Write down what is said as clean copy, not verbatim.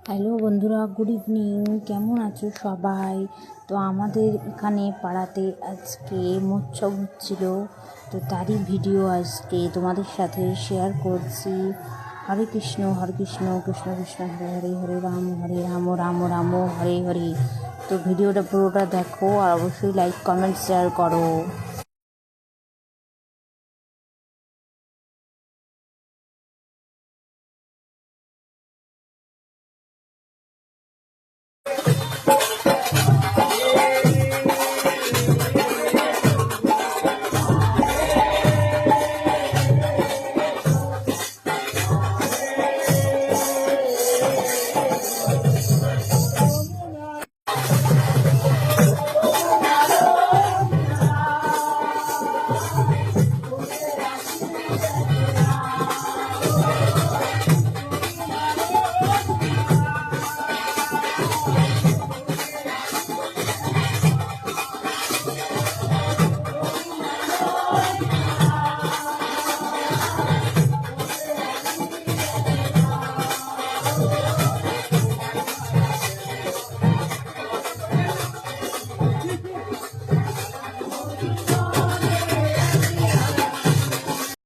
Hello বন্ধুরা, good evening. কেমন আছো সবাই? তো আমাদের এখানে পাড়াতে আজকে মৎসব হচ্ছিল, তো তারই ভিডিও আজকে তোমাদের সাথে শেয়ার করছি। হরে কৃষ্ণ কৃষ্ণ কৃষ্ণ হরে হরে, হরে রাম রাম রাম হরে হরে। তো ভিডিওটা পুরোটা দেখো আর অবশ্যই লাইক কমেন্ট শেয়ার করো।